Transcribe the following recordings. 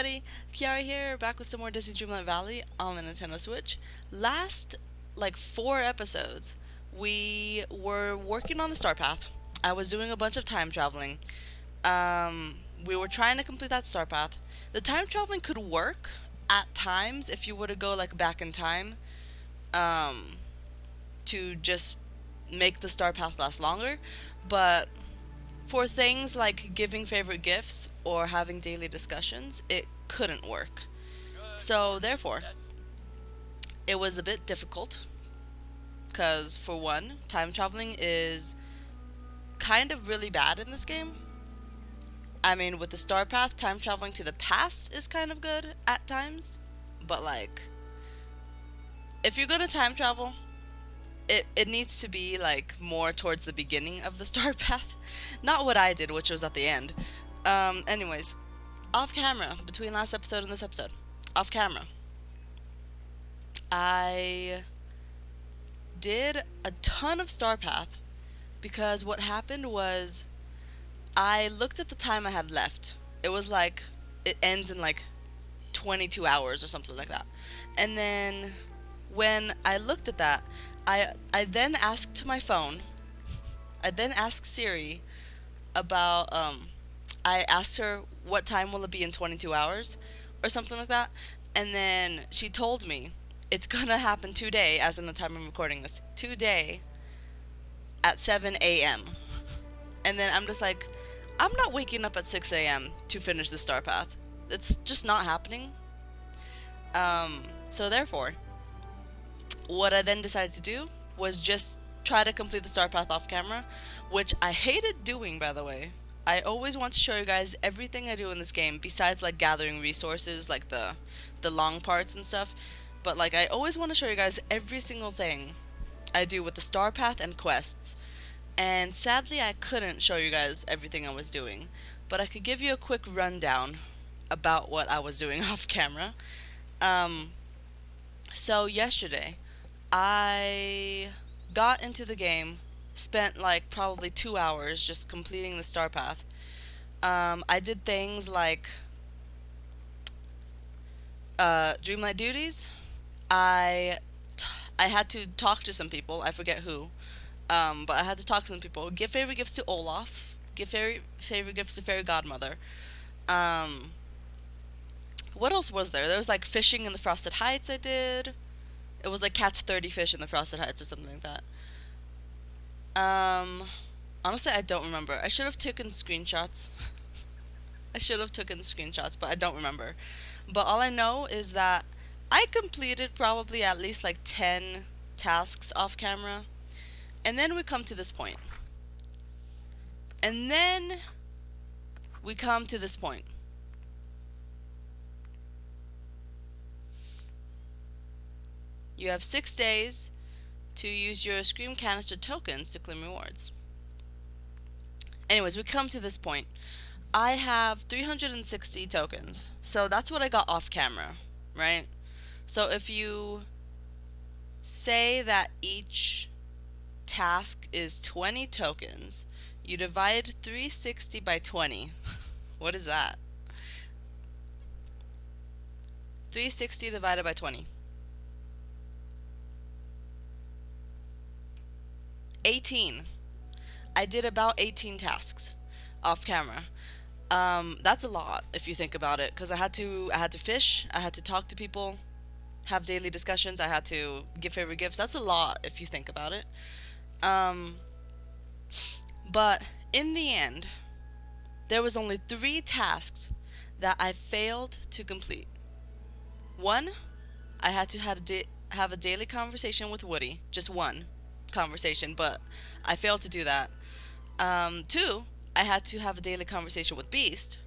everybody, Kiara here, back with some more Disney Dreamlight Valley on the Nintendo Switch. Last, like, 4 episodes, we were working on the Star Path. I was doing a bunch of time traveling. We were trying to complete that Star Path. The time traveling could work at times if you were to go, like, back in time, um, to just make the Star Path last longer, but for things like giving favorite gifts or having daily discussions, it couldn't work. So, therefore, it was a bit difficult because, for one, time traveling is kind of really bad in this game. I mean, with the Star Path, time traveling to the past is kind of good at times, but like, if you're gonna time travel, it needs to be like more towards the beginning of the Star Path, not what I did, which was at the end. Anyways, off camera, between last episode and this episode, off camera, I did a ton of Star Path because what happened was I looked at the time I had left. It was like, it ends in like 22 hours or something like that. And then when I looked at that, I then asked my phone, I then asked Siri about, I asked her what time will it be in 22 hours or something like that. And then she told me it's gonna happen today, as in the time I'm recording this, today at 7 a.m. And then I'm just like, I'm not waking up at 6 a.m. to finish the Star Path. It's just not happening. So therefore, what I then decided to do was just try to complete the Star Path off camera, which I hated doing, by the way. I always want to show you guys everything I do in this game, besides like gathering resources, like the long parts and stuff. But like, I always want to show you guys every single thing I do with the Star Path and quests. And sadly, I couldn't show you guys everything I was doing, but I could give you a quick rundown about what I was doing off camera. So yesterday, I got into the game, spent like probably 2 hours just completing the Star Path. I did things like Dreamlight duties. I I had to talk to some people. I forget who. But I had to talk to some people. Give favorite gifts to Olaf. Give favorite gifts to Fairy Godmother. Um, what else was there? There was like fishing in the Frosted Heights I did. It was like catch 30 fish in the Frosted Heights or something like that. Um, Honestly, I don't remember. I should have taken screenshots. I should have taken screenshots, but I don't remember. But all I know is that I completed probably at least like 10 tasks off camera. And then we come to this point. And then we come to this point. You have 6 days to use your Scream Canister tokens to claim rewards. Anyways, we come to this point. I have 360 tokens. So that's what I got off camera, right? So if you say that each task is 20 tokens, you divide 360 by 20. What is that? 360 divided by 20. 18. I did about 18 tasks off camera. That's a lot if you think about it, because I had to fish, I had to talk to people, have daily discussions, I had to give favorite gifts. That's a lot if you think about it. Um, but in the end, there was only 3 tasks that I failed to complete. One, I had to have a daily conversation with Woody, just one conversation, but I failed to do that. 2, I had to have a daily conversation with Beast,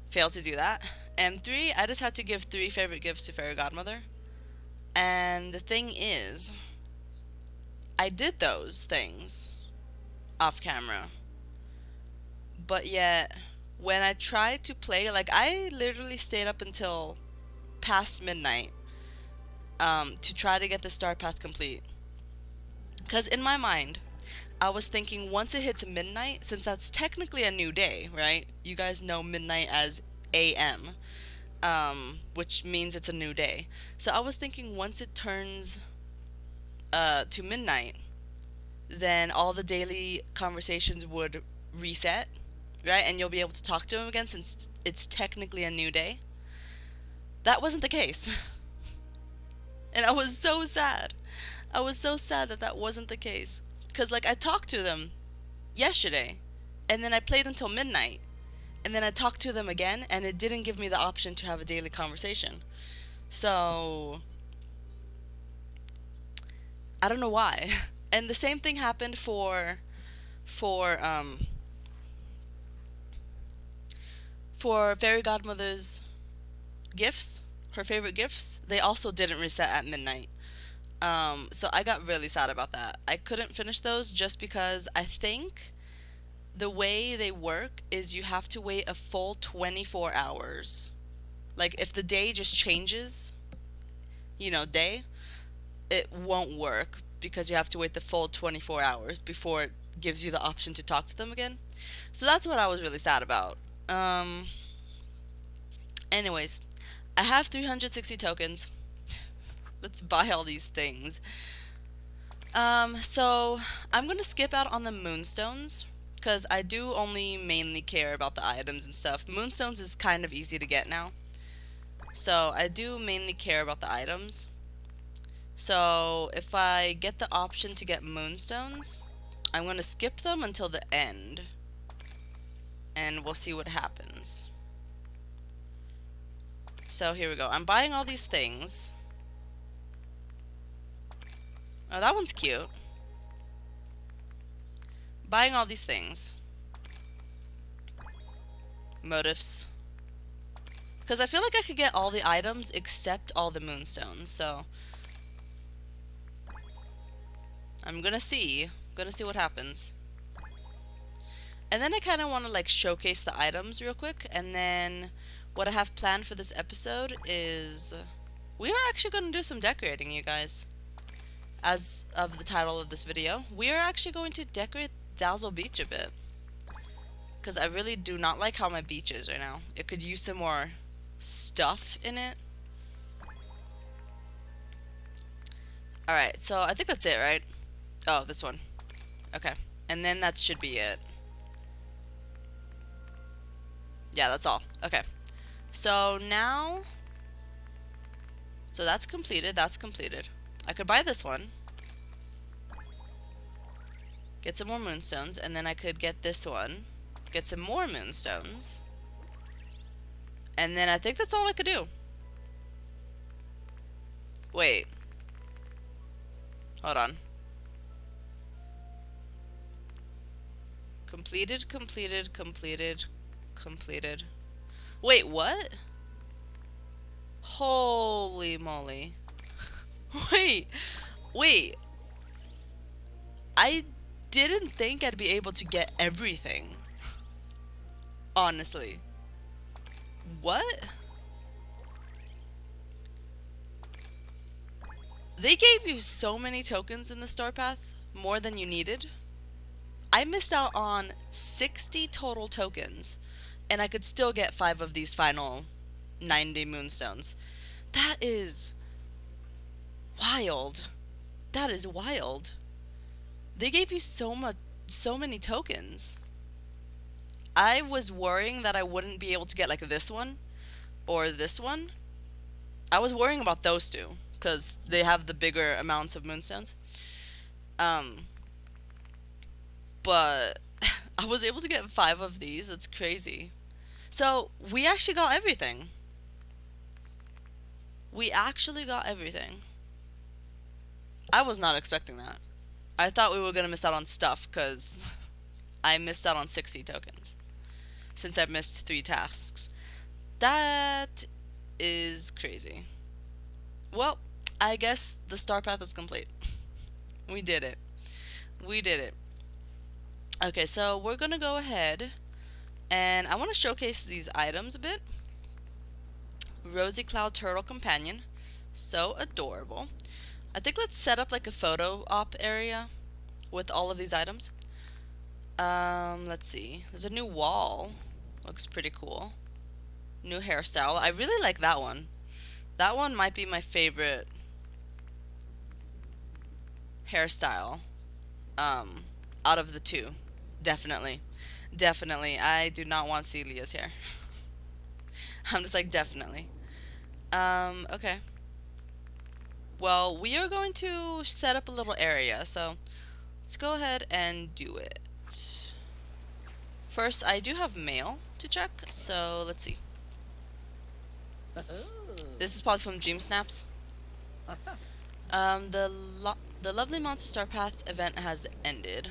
failed to do that. And 3, I just had to give 3 favorite gifts to Fairy Godmother. And the thing is, I did those things off camera, but yet when I tried to play, like, I literally stayed up until past midnight to try to get the Star Path complete. Because in my mind, I was thinking once it hits midnight, since that's technically a new day, right? You guys know midnight as AM. which means it's a new day. So I was thinking once it turns to midnight, then all the daily conversations would reset, right? And you'll be able to talk to them again since it's technically a new day. That wasn't the case. And I was so sad. I was so sad that that wasn't the case. Because, like, I talked to them yesterday, and then I played until midnight, and then I talked to them again, and it didn't give me the option to have a daily conversation. So, I don't know why. And the same thing happened for um for Fairy Godmother's gifts, her favorite gifts. They also didn't reset at midnight. So I got really sad about that. I couldn't finish those just because I think the way they work is you have to wait a full 24 hours. Like if the day just changes, day, it won't work because you have to wait the full 24 hours before it gives you the option to talk to them again. So that's what I was really sad about. Um, Anyways, I have 360 tokens. Let's buy all these things. So I'm gonna skip out on the moonstones because I do only mainly care about the items and stuff. Moonstones is kind of easy to get now, so I do mainly care about the items. So if I get the option to get moonstones, I'm gonna skip them until the end, and we'll see what happens. So here we go. I'm buying all these things. Oh, that one's cute. Buying all these things. Motifs. Because I feel like I could get all the items except all the moonstones, so I'm gonna see. Gonna see what happens. And then I kind of want to like showcase the items real quick, and then what I have planned for this episode is we are actually going to do some decorating, you guys. As of the title of this video, we are actually going to decorate Dazzle Beach a bit. Because I really do not like how my beach is right now. It could use some more stuff in it. Alright, so I think that's it, right? Oh, this one. Okay. And then that should be it. Yeah, that's all. Okay. So now... So that's completed. That's completed. I could buy this one. Get some more moonstones. And then I could get this one. Get some more moonstones. And then I think that's all I could do. Wait. Hold on. Completed, completed, completed, completed. Wait, what? Holy moly. Wait. I didn't think I'd be able to get everything. Honestly. What? They gave you so many tokens in the Star Path, more than you needed. I missed out on 60 total tokens, and I could still get 5 of these final 90 moonstones. That is wild. That is wild. They gave you so many tokens. I was worrying that I wouldn't be able to get like this one or this one. I was worrying about those two because they have the bigger amounts of moonstones. But I was able to get 5 of these. That's crazy. So we actually got everything. We actually got everything. I was not expecting that. I thought we were going to miss out on stuff because I missed out on 60 tokens since I missed 3 tasks. That is crazy. Well, I guess the Star Path is complete. We did it. We did it. Okay, so we're going to go ahead and I want to showcase these items a bit. Rosy Cloud Turtle Companion. So adorable. I think let's set up like a photo op area with all of these items. Let's see. There's a new wall. Looks pretty cool. New hairstyle. I really like that one. That one might be my favorite hairstyle um, out of the two. Definitely. Definitely. I do not want Celia's hair. I'm just like, definitely. Okay. Well, we are going to set up a little area, so let's go ahead and do it. First, I do have mail to check, so let's see. This is probably from Dream Snaps. The Lovely Monster Star Path event has ended.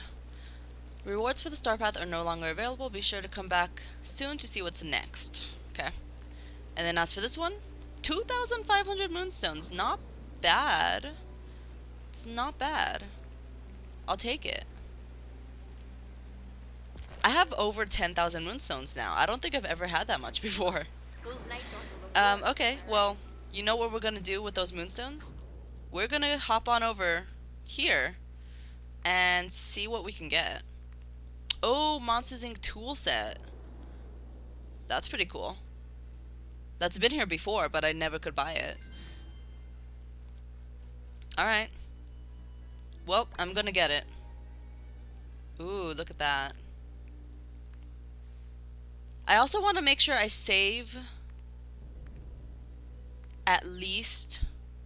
Rewards for the Star Path are no longer available. Be sure to come back soon to see what's next. Okay. And then as for this one, 2,500 moonstones. Not bad. It's not bad. I'll take it. I have over 10,000 moonstones now. I don't think I've ever had that much before. Okay, well, you know what we're gonna do with those moonstones? We're gonna hop on over here and see what we can get. Oh, Monsters Inc. tool set. That's pretty cool. That's been here before, but I never could buy it. Alright. Well, I'm gonna get it. Ooh, look at that. I also want to make sure I save at least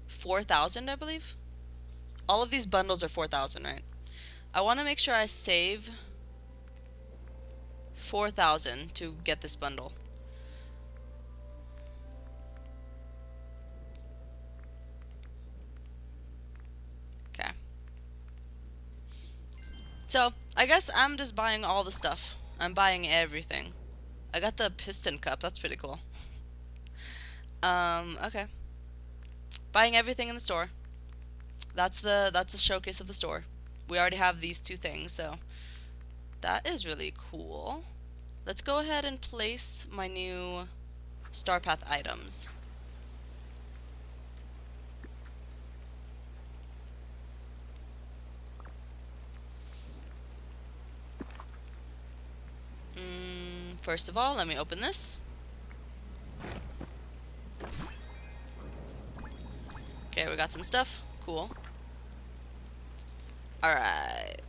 4,000, I believe. All of these bundles are 4,000, right? I want to make sure I save 4,000 to get this bundle. Okay. So, I guess I'm just buying all the stuff. I'm buying everything. I got the piston cup. That's pretty cool. Okay. Buying everything in the store. That's the showcase of the store. We already have these two things, so that is really cool. Let's go ahead and place my new Star Path items. First of all, let me open this. Okay, we got some stuff. Cool. Alright.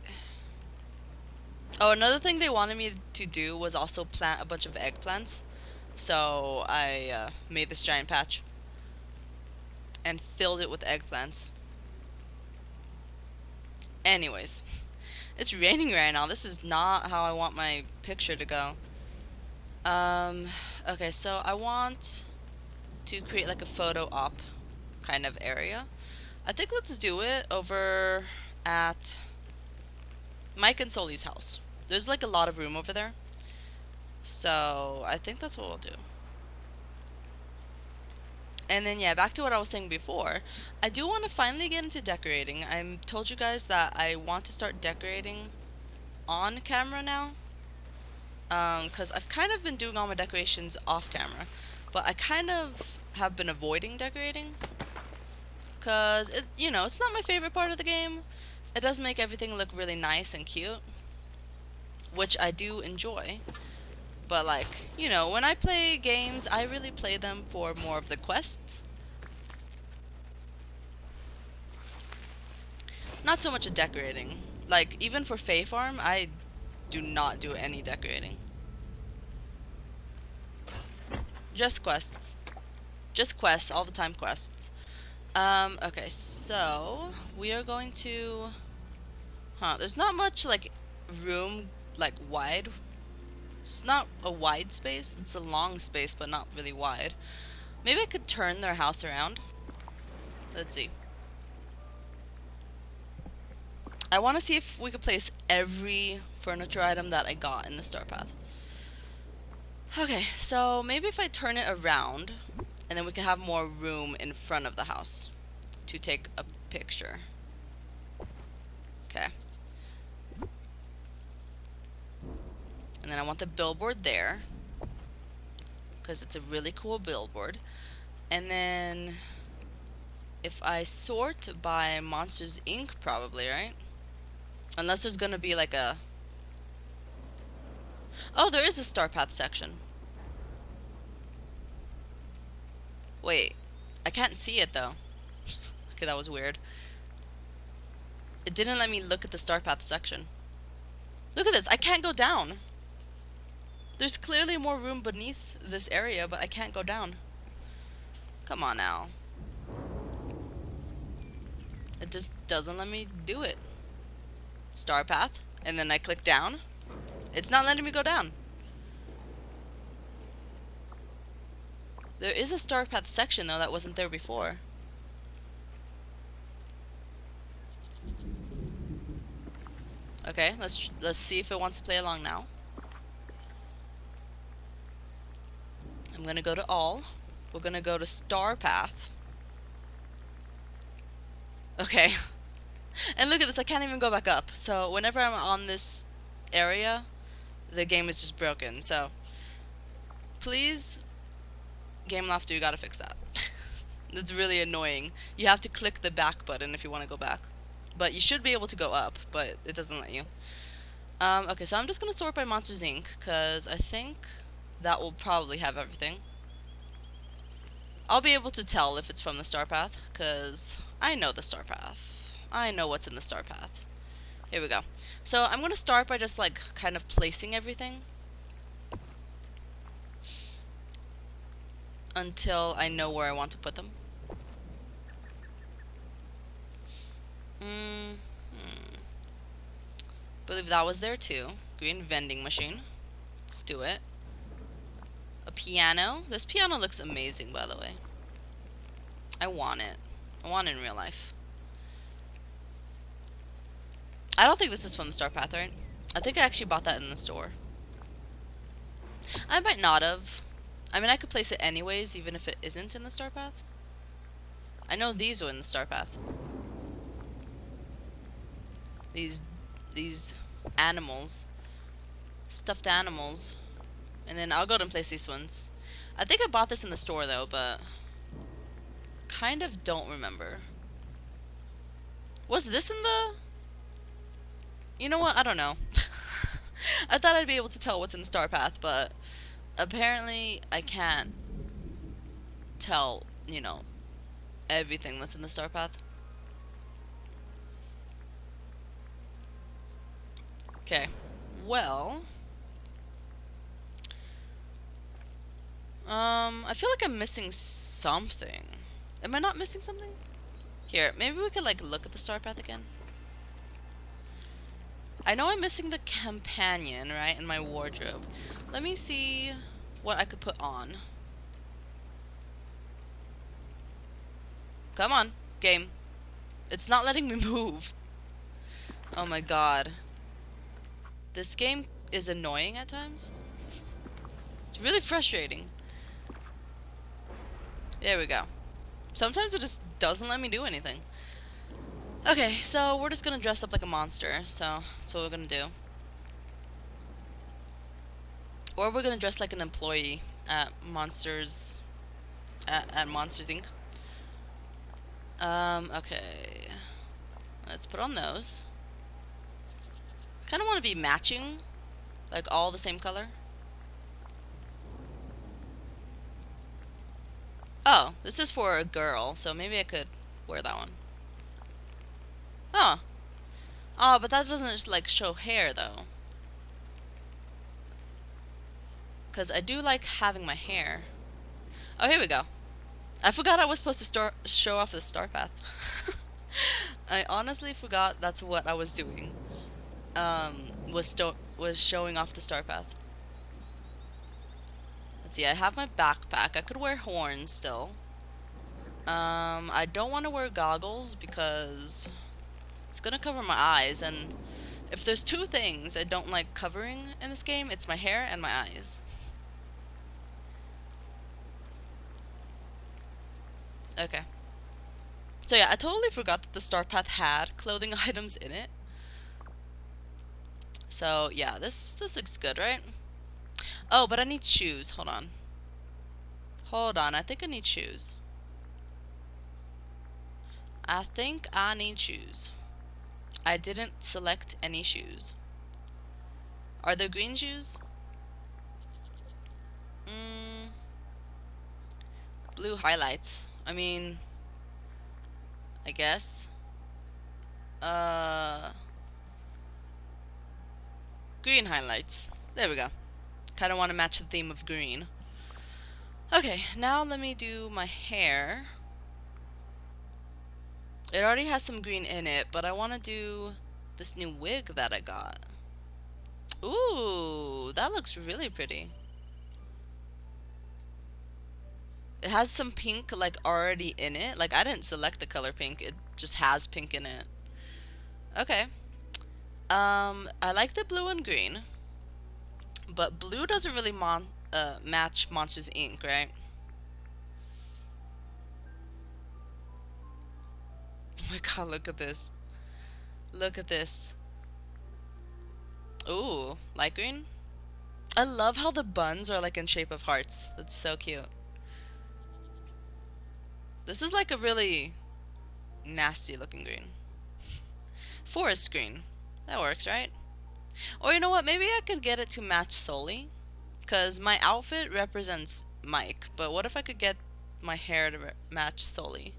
Oh, another thing they wanted me to do was also plant a bunch of eggplants. So I made this giant patch and filled it with eggplants. Anyways, it's raining right now. This is not how I want my picture to go. Okay, so I want to create like a photo op kind of area. I think let's do it over at Mike and Sully's house. There's like a lot of room over there. So I think that's what we'll do. And then yeah, back to what I was saying before. I do want to finally get into decorating. I told you guys that I want to start decorating on camera now. Because I've kind of been doing all my decorations off camera. But I kind of have been avoiding decorating. Because, you know, it's not my favorite part of the game. It does make everything look really nice and cute. Which I do enjoy. But, like, you know, when I play games, I really play them for more of the quests. Not so much a decorating. Like, even for Fae Farm, I do not do any decorating. Just quests. Just quests, all the time quests. Okay, so we are going to... there's not much, like, room, like, wide. It's not a wide space. It's a long space, but not really wide. Maybe I could turn their house around. Let's see. I want to see if we could place every furniture item that I got in the Star Path. Okay, so maybe if I turn it around, and then we can have more room in front of the house to take a picture. Okay. And then I want the billboard there, because it's a really cool billboard. And then if I sort by Monsters Inc. probably, right? Unless there's gonna be like a... Oh, there is a Star Path section. Wait, I can't see it though. Okay, that was weird. It didn't let me look at the star path section. Look at this, I can't go down. There's clearly more room beneath this area, but I can't go down. Come on now. It just doesn't let me do it. Star path, and then I click down. It's not letting me go down. There is a star path section though that wasn't there before. Okay, let's see if it wants to play along now. I'm gonna go to all. We're gonna go to star path. Okay. And look at this, I can't even go back up. So whenever I'm on this area, the game is just broken. So please, Game Laughter, you gotta fix that. It's really annoying. You have to click the back button if you want to go back. But you should be able to go up, but it doesn't let you. Okay, so I'm just gonna sort by Monsters Inc. because I think that will probably have everything. I'll be able to tell if it's from the star path, because I know the star path. I know what's in the star path. Here we go. So I'm going to start by just like kind of placing everything until I know where I want to put them. Believe that was there too. Green vending machine. Let's do it. A piano. This piano looks amazing, by the way. I want it. I want it in real life. I don't think this is from the Star Path, right? I think I actually bought that in the store. I might not have. I mean, I could place it anyways, even if it isn't in the Star Path. I know these were in the Star Path. These animals. Stuffed animals. And then I'll go ahead and place these ones. I think I bought this in the store though, but kind of don't remember. Was this in the... You know what? I don't know. I thought I'd be able to tell what's in the Star Path, but apparently I can't tell, you know, everything that's in the Star Path. Okay. Well... I feel like I'm missing something. Am I not missing something? Here, maybe we could like look at the star path again. I know I'm missing the companion, right, in my wardrobe. Let me see what I could put on. Come on, game. It's not letting me move. Oh my god. This game is annoying at times. It's really frustrating. There we go. Sometimes it just doesn't let me do anything. Okay, so we're just gonna dress up like a monster, so that's what we're gonna do. Or we're gonna dress like an employee at Monsters Inc. Okay. Let's put on those. Kinda wanna be matching, like all the same color. Oh, this is for a girl, so maybe I could wear that one. Oh. Oh, but that doesn't just, like, show hair, though. Because I do like having my hair. Oh, here we go. I forgot I was supposed to show off the star path. I honestly forgot that's what I was doing. Was showing off the star path. Let's see, I have my backpack. I could wear horns still. I don't want to wear goggles because it's gonna cover my eyes, and if there's two things I don't like covering in this game, it's my hair and my eyes. Okay. So yeah, I totally forgot that the Star Path had clothing items in it. So yeah, this looks good, right? Oh, but I need shoes. Hold on. Hold on, I think I need shoes. I think I need shoes. I didn't select any shoes. Are there green shoes? Blue highlights. I mean, I guess. Uh, Green highlights. There we go. Kind of want to match the theme of green. Okay, now let me do my hair. It already has some green in it, but I want to do this new wig that I got. Ooh, that looks really pretty. It has some pink like already in it. Like I didn't select the color pink. It just has pink in it. Okay. I like the blue and green, but blue doesn't really match Monsters Inc., right? Oh my god, look at this. Look at this. Ooh, light green? I love how the buns are like in shape of hearts. That's so cute. This is like a really nasty looking green. Forest green. That works, right? Or you know what? Maybe I could get it to match Sully. Because my outfit represents Mike. But what if I could get my hair to match Sully?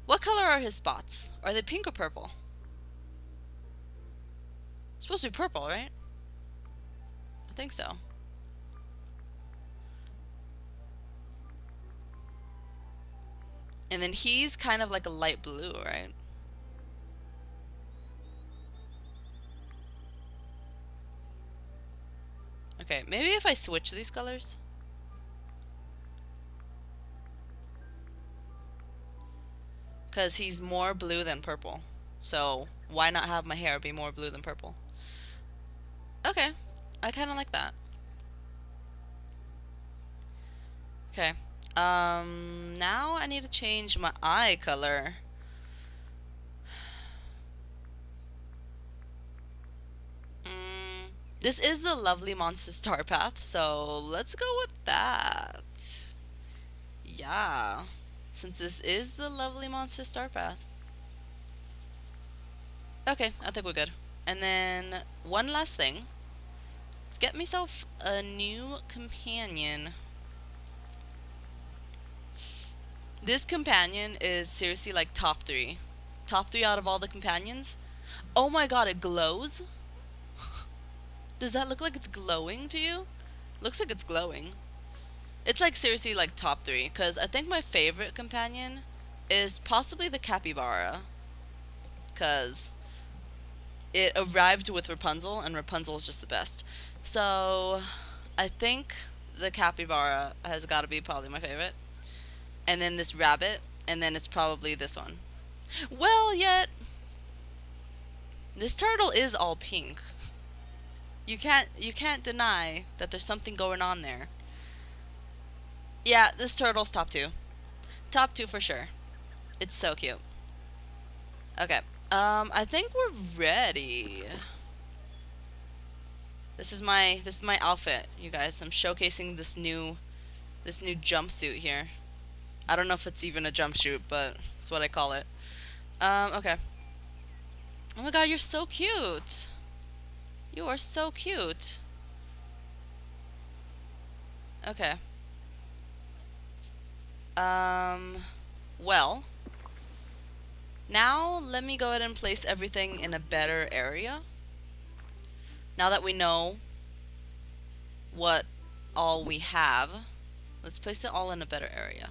What color are his spots? Are they pink or purple? It's supposed to be purple, right? I think so. And then he's kind of like a light blue, right? Okay, maybe if I switch these colors. Because he's more blue than purple. So why not have my hair be more blue than purple? Okay, I kind of like that. Okay, now I need to change my eye color. This is the lovely monster star path, so let's go with that. Yeah, since this is the lovely monster star path. Okay, I think we're good. And then one last thing. Let's get myself a new companion. This companion is seriously like top 3. Top 3 out of all the companions. Oh my god, it glows? Does that look like it's glowing to you? Looks like it's glowing. It's like seriously like top 3, because I think my favorite companion is possibly the capybara. Because it arrived with Rapunzel, and Rapunzel is just the best. So I think the capybara has got to be probably my favorite. And then this rabbit, and then it's probably this one. Well, yet this turtle is all pink. You can't deny that there's something going on there. Yeah, this turtle's top 2. Top 2 for sure. It's so cute. Okay. I think we're ready. This is my outfit, you guys. I'm showcasing this new jumpsuit here. I don't know if it's even a jumpsuit, but it's what I call it. Okay. Oh my god, you're so cute. You are so cute. Okay. Well, now let me go ahead and place everything in a better area. Now that we know what all we have, let's place it all in a better area.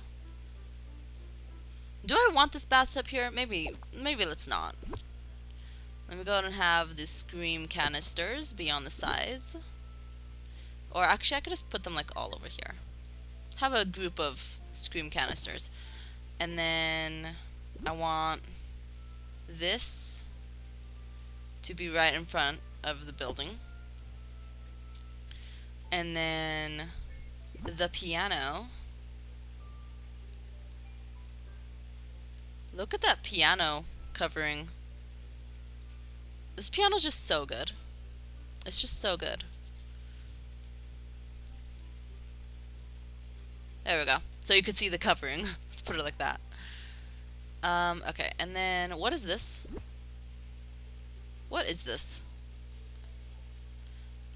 Do I want this bathtub here? Maybe let's not. Let me go ahead and have the scream canisters be on the sides. Or actually, I could just put them like all over here. Have a group of scream canisters. And then I want this to be right in front of the building. And then the piano. Look at that piano covering. This piano's just so good. It's just so good. There we go. So you could see the covering. Let's put it like that. Okay, and then what is this? What is this?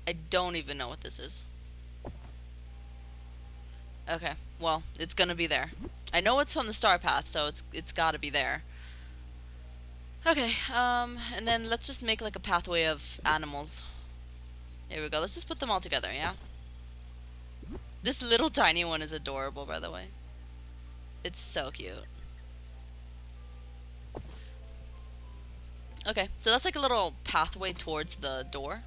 I don't even know what this is. Okay, Well, it's gonna be there. I know it's from the star path, so it's gotta be there. Okay, and then let's just make like a pathway of animals. Here we go. Let's just put them all together, yeah? This little tiny one is adorable, by the way. It's so cute. Okay, so that's like a little pathway towards the door.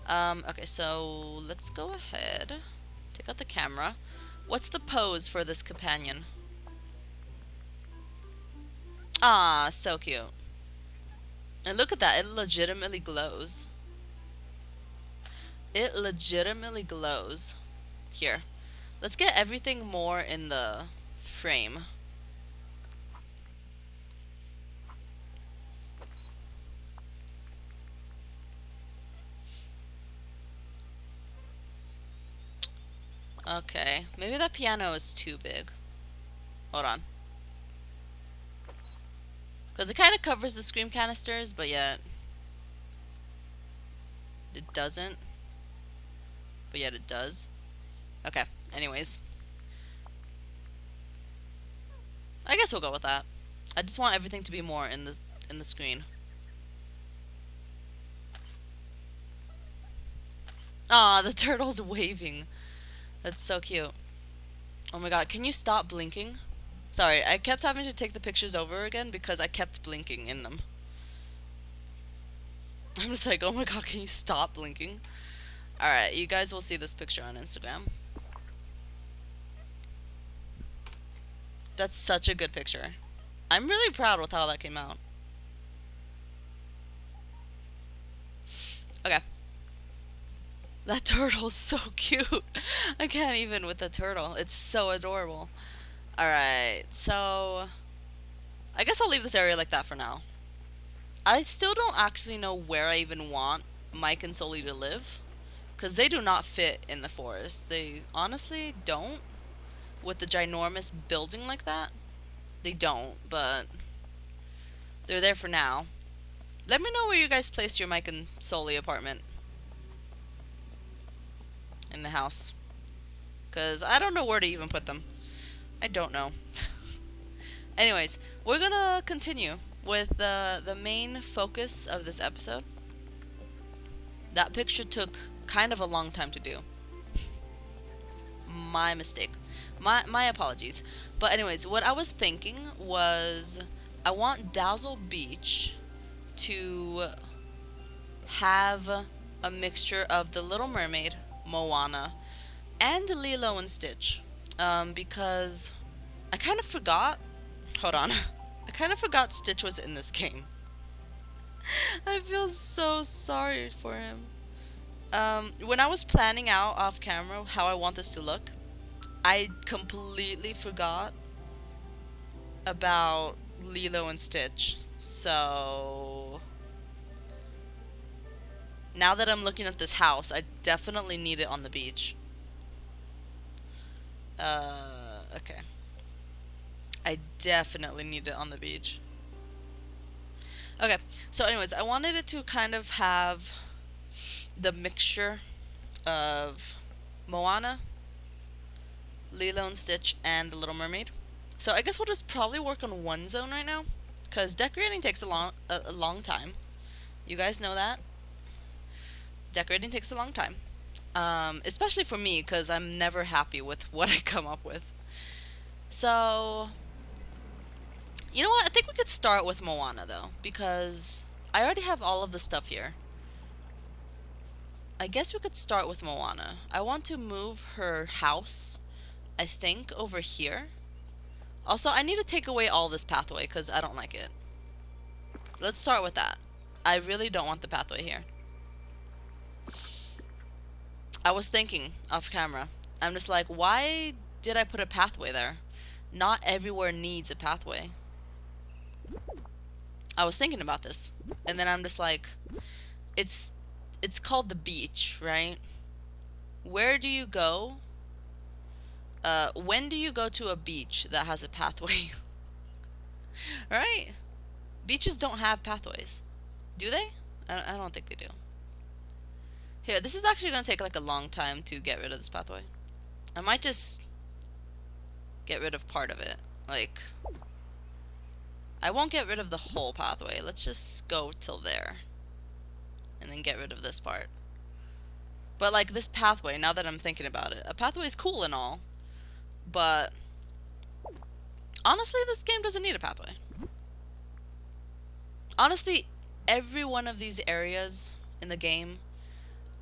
Okay, so let's go ahead. Take out the camera. What's the pose for this companion? Ah, so cute. And look at that, it legitimately glows. It legitimately glows. Here. Let's get everything more in the frame. Okay, maybe that piano is too big. Hold on. Because it kind of covers the scream canisters, but yet it doesn't. But yet it does. Okay, anyways. I guess we'll go with that. I just want everything to be more in the screen. Aw, the turtle's waving. That's so cute. Oh my god, can you stop blinking? Sorry, I kept having to take the pictures over again because I kept blinking in them. I'm just like, oh my god, can you stop blinking? Alright, you guys will see this picture on Instagram. That's such a good picture. I'm really proud with how that came out. Okay. That turtle's so cute. I can't even with the turtle. It's so adorable. Alright, so I guess I'll leave this area like that for now. I still don't actually know where I even want Mike and Sully to live, because they do not fit in the forest. They honestly don't. With the ginormous building like that, they don't, but they're there for now. Let me know where you guys placed your Mike and Sully apartment in the house, because I don't know where to even put them. I don't know. Anyways, we're gonna continue with the main focus of this episode. That picture took kind of a long time to do. My mistake. My apologies. But anyways, what I was thinking was I want Dazzle Beach to have a mixture of The Little Mermaid, Moana, and Lilo and Stitch. Because I kind of forgot. Hold on. I kind of forgot Stitch was in this game. I feel so sorry for him. When I was planning out off camera how I want this to look, I completely forgot about Lilo and Stitch. So now that I'm looking at this house, I definitely need it on the beach. Okay. I definitely need it on the beach. Okay, so anyways, I wanted it to kind of have the mixture of Moana, Lilo and Stitch, and The Little Mermaid. So I guess we'll just probably work on one zone right now, because decorating takes a long time. You guys know that. Decorating takes a long time. Especially for me, because I'm never happy with what I come up with. So, you know what? I think we could start with Moana, though, because I already have all of the stuff here. I guess we could start with Moana. I want to move her house, I think, over here. Also, I need to take away all this pathway, because I don't like it. Let's start with that. I really don't want the pathway here. I was thinking off camera. I'm just like, why did I put a pathway there? Not everywhere needs a pathway. I was thinking about this, and then I'm just like, it's called the beach, right? Where do you go? When do you go to a beach that has a pathway? Right? Beaches don't have pathways. Do they? I don't think they do. Here, this is actually going to take like a long time to get rid of this pathway. I might just get rid of part of it. Like, I won't get rid of the whole pathway. Let's just go till there. And then get rid of this part. But, like, this pathway, now that I'm thinking about it, a pathway is cool and all. But, honestly, this game doesn't need a pathway. Honestly, every one of these areas in the game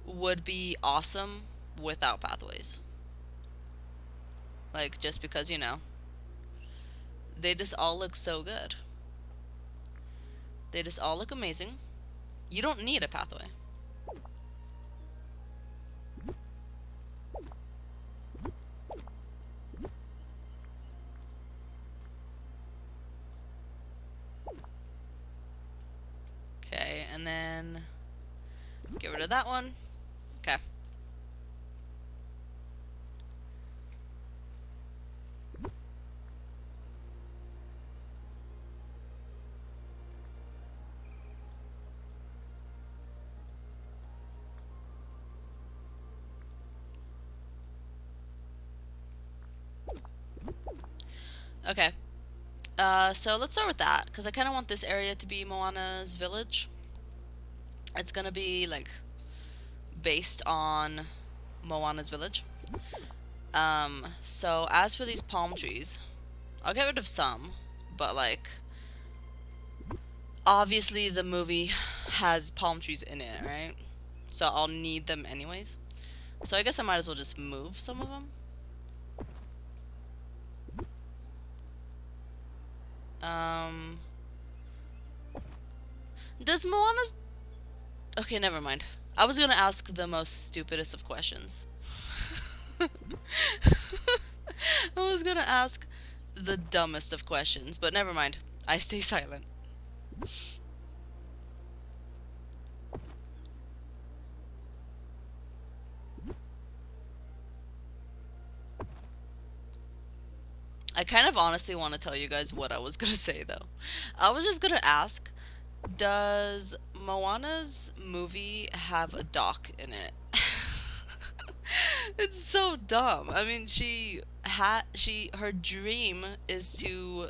would be awesome without pathways. Like, just because, you know, they just all look so good. They just all look amazing. You don't need a pathway. Okay, and then get rid of that one. Okay. Okay. So let's start with that, because I kind of want this area to be Moana's village. It's gonna be, like, based on Moana's village. So as for these palm trees, I'll get rid of some, but, like, obviously the movie has palm trees in it, right? So I'll need them anyways. So I guess I might as well just move some of them. Does Moana's... Okay, never mind. I was gonna ask the most stupidest of questions. I was gonna ask the dumbest of questions, but never mind. I stay silent. I kind of honestly want to tell you guys what I was gonna say, though. I was just gonna ask, does Moana's movie have a dock in it? It's so dumb. I mean, her dream is to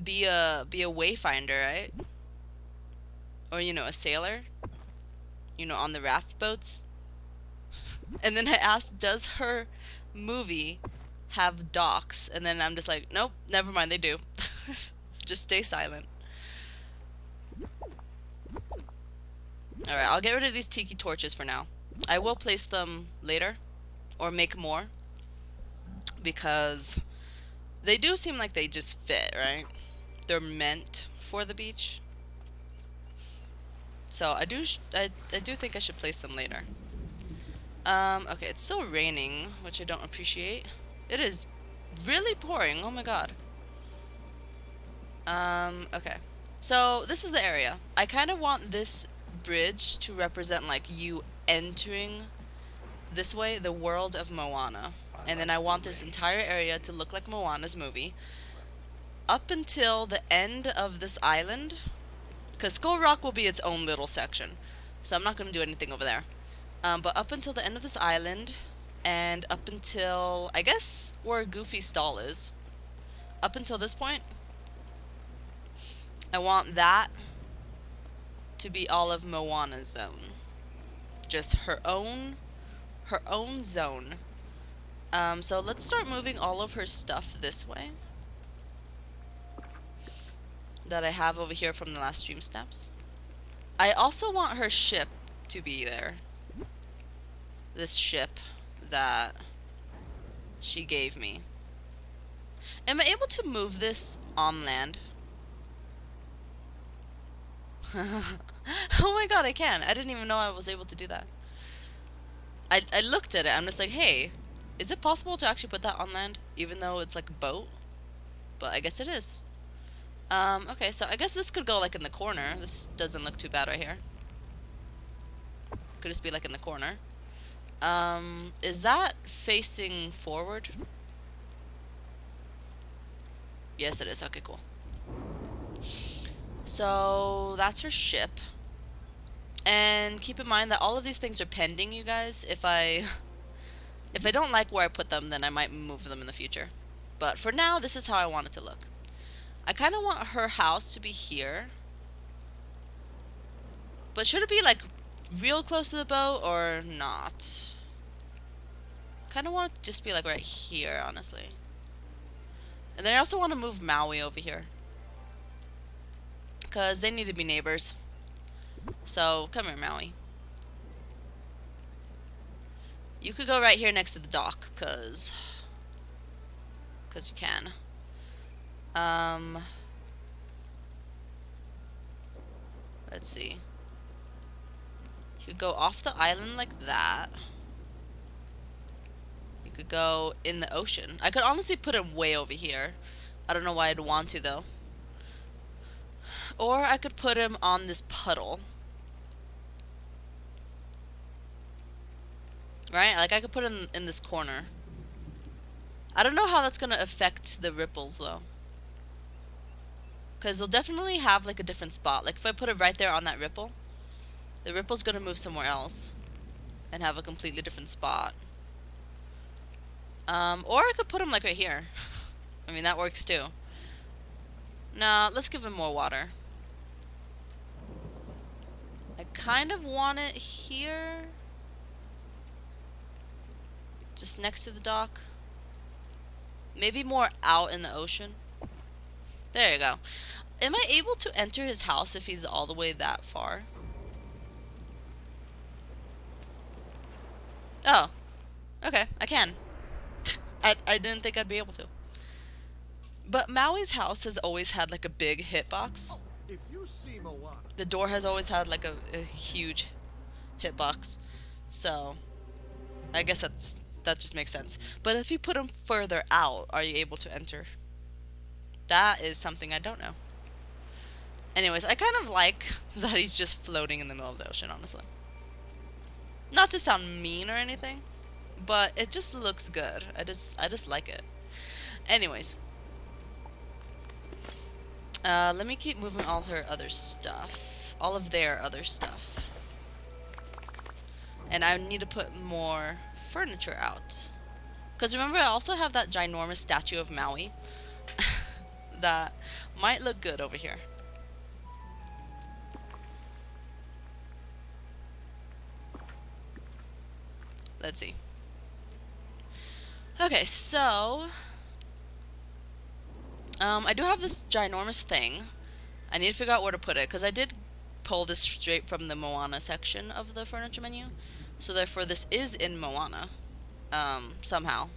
be a wayfinder, right? Or, you know, a sailor, you know, on the raft boats. And then I asked, does her movie have docks? And then I'm just like, nope, never mind, they do. Just stay silent. Alright, I'll get rid of these tiki torches for now. I will place them later, or make more, because they do seem like they just fit, right? They're meant for the beach. So I do think I should place them later. Okay, it's still raining, which I don't appreciate. It is really pouring, oh my god. Okay. So, this is the area. I kind of want this bridge to represent, like, you entering this way, the world of Moana. And then I want this entire area to look like Moana's movie. Up until the end of this island, because Skull Rock will be its own little section. So I'm not going to do anything over there. But up until the end of this island, and up until, I guess, where Goofy's stall is, up until this point, I want that to be all of Moana's zone. Just her own zone. So let's start moving all of her stuff this way that I have over here from the last stream snaps. I also want her ship to be there. This ship that she gave me. Am I able to move this on land? Oh my god, I can. I didn't even know I was able to do that. I looked at it, I'm just like, hey, is it possible to actually put that on land, even though it's like a boat? But I guess it is. Okay, so I guess this could go like in the corner. This doesn't look too bad right here. Could just be like in the corner. Is that facing forward? Yes, it is. Okay, cool. So, that's her ship. And keep in mind that all of these things are pending, you guys. If I If I don't like where I put them, then I might move them in the future. But for now, this is how I want it to look. I kind of want her house to be here. But should it be like real close to the boat or not? Kind of want it to just be like right here, honestly. And then I also want to move Maui over here, because they need to be neighbors. So, come here, Maui. You could go right here next to the dock, because you can. Let's see. You could go off the island like that. You could go in the ocean. I could honestly put him way over here. I don't know why I'd want to, though. Or I could put him on this puddle. Right? Like, I could put him in this corner. I don't know how that's going to affect the ripples, though. Because they'll definitely have, like, a different spot. Like, if I put it right there on that ripple, the ripple's going to move somewhere else and have a completely different spot. Or I could put him, like, right here. I mean, that works, too. Nah, let's give him more water. I kind of want it here. Just next to the dock. Maybe more out in the ocean. There you go. Am I able to enter his house if he's all the way that far? Oh. Okay, I can. I didn't think I'd be able to. But Maui's house has always had like a big hitbox. If you see Moana, The door has always had like a huge hitbox. So I guess that just makes sense. But if you put him further out, are you able to enter? That is something I don't know. Anyways, I kind of like that he's just floating in the middle of the ocean, honestly. Not to sound mean or anything, but it just looks good. I just like it. Anyways, let me keep moving all her other stuff, all of their other stuff, and I need to put more furniture out. Because remember, I also have that ginormous statue of Maui that might look good over here. Let's see. Okay, so I do have this ginormous thing. I need to figure out where to put it, because I did pull this straight from the Moana section of the furniture menu. So therefore this is in Moana, somehow.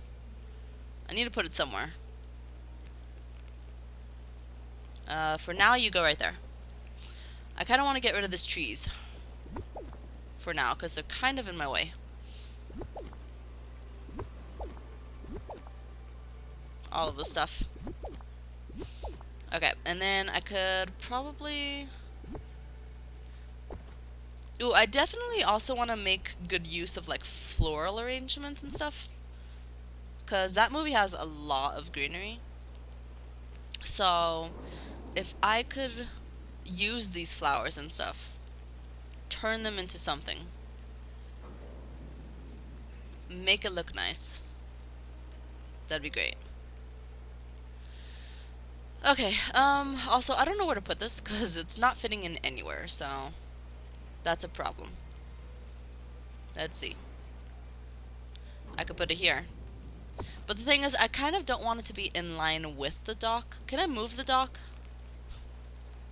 I need to put it somewhere. For now, you go right there. I kind of want to get rid of these trees for now, because they're kind of in my way. All of the stuff. Okay, and then I could probably... Ooh, I definitely also want to make good use of like floral arrangements and stuff, because that movie has a lot of greenery. So if I could use these flowers and stuff, turn them into something, make it look nice, that'd be great. Okay, also, I don't know where to put this, because it's not fitting in anywhere, so that's a problem. Let's see. I could put it here. But the thing is, I kind of don't want it to be in line with the dock. Can I move the dock?